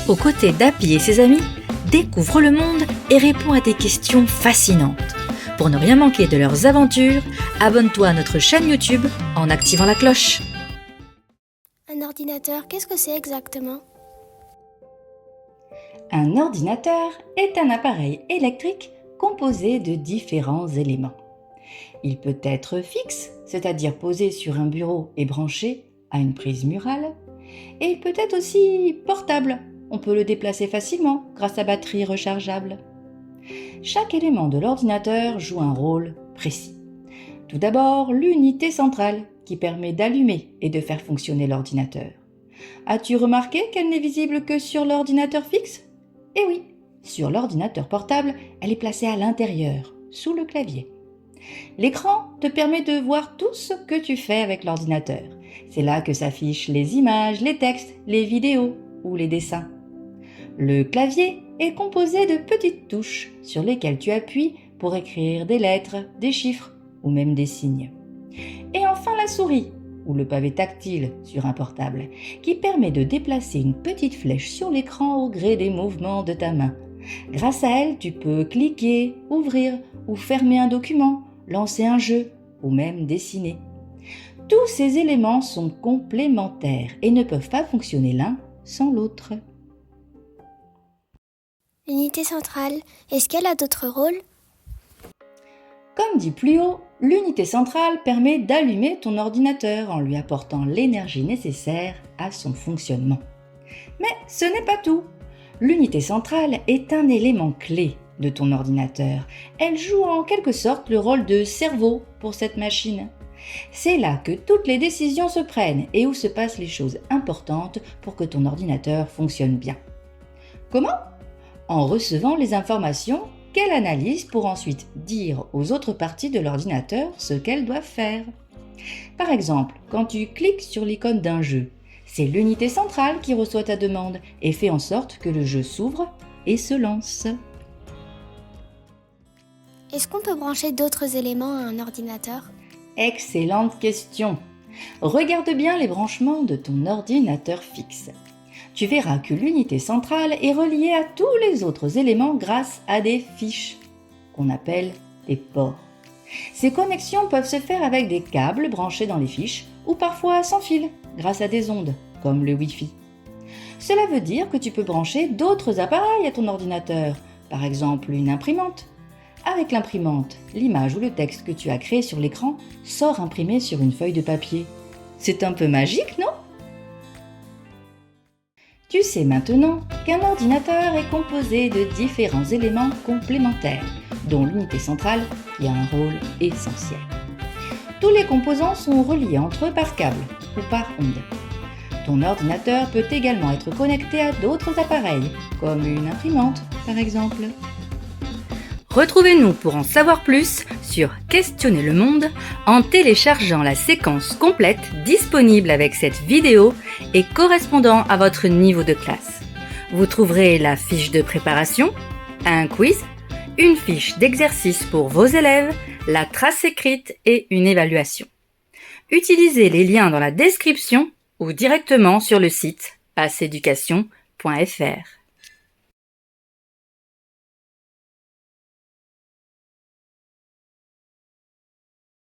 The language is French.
Aux côtés d'Happy et ses amis, découvre le monde et réponds à des questions fascinantes. Pour ne rien manquer de leurs aventures, abonne-toi à notre chaîne YouTube en activant la cloche. Un ordinateur, qu'est-ce que c'est exactement ? Un ordinateur est un appareil électrique composé de différents éléments. Il peut être fixe, c'est-à-dire posé sur un bureau et branché à une prise murale, et il peut être aussi portable. On peut le déplacer facilement grâce à batterie rechargeable. Chaque élément de l'ordinateur joue un rôle précis. Tout d'abord, l'unité centrale qui permet d'allumer et de faire fonctionner l'ordinateur. As-tu remarqué qu'elle n'est visible que sur l'ordinateur fixe ? Eh oui, sur l'ordinateur portable, elle est placée à l'intérieur, sous le clavier. L'écran te permet de voir tout ce que tu fais avec l'ordinateur. C'est là que s'affichent les images, les textes, les vidéos ou les dessins. Le clavier est composé de petites touches sur lesquelles tu appuies pour écrire des lettres, des chiffres ou même des signes. Et enfin la souris, ou le pavé tactile sur un portable, qui permet de déplacer une petite flèche sur l'écran au gré des mouvements de ta main. Grâce à elle, tu peux cliquer, ouvrir ou fermer un document, lancer un jeu ou même dessiner. Tous ces éléments sont complémentaires et ne peuvent pas fonctionner l'un sans l'autre. L'unité centrale, est-ce qu'elle a d'autres rôles ? Comme dit plus haut, l'unité centrale permet d'allumer ton ordinateur en lui apportant l'énergie nécessaire à son fonctionnement. Mais ce n'est pas tout. L'unité centrale est un élément clé de ton ordinateur. Elle joue en quelque sorte le rôle de cerveau pour cette machine. C'est là que toutes les décisions se prennent et où se passent les choses importantes pour que ton ordinateur fonctionne bien. Comment ? En recevant les informations qu'elle analyse pour ensuite dire aux autres parties de l'ordinateur ce qu'elles doivent faire. Par exemple, quand tu cliques sur l'icône d'un jeu, c'est l'unité centrale qui reçoit ta demande et fait en sorte que le jeu s'ouvre et se lance. Est-ce qu'on peut brancher d'autres éléments à un ordinateur ? Excellente question. Regarde bien les branchements de ton ordinateur fixe. Tu verras que l'unité centrale est reliée à tous les autres éléments grâce à des fiches, qu'on appelle des ports. Ces connexions peuvent se faire avec des câbles branchés dans les fiches ou parfois sans fil, grâce à des ondes, comme le Wi-Fi. Cela veut dire que tu peux brancher d'autres appareils à ton ordinateur, par exemple une imprimante. Avec l'imprimante, l'image ou le texte que tu as créé sur l'écran sort imprimé sur une feuille de papier. C'est un peu magique, non ? Tu sais maintenant qu'un ordinateur est composé de différents éléments complémentaires, dont l'unité centrale qui a un rôle essentiel. Tous les composants sont reliés entre eux par câble ou par onde. Ton ordinateur peut également être connecté à d'autres appareils, comme une imprimante par exemple. Retrouvez-nous pour en savoir plus sur Questionner le monde en téléchargeant la séquence complète disponible avec cette vidéo et correspondant à votre niveau de classe. Vous trouverez la fiche de préparation, un quiz, une fiche d'exercice pour vos élèves, la trace écrite et une évaluation. Utilisez les liens dans la description ou directement sur le site passeeducation.fr.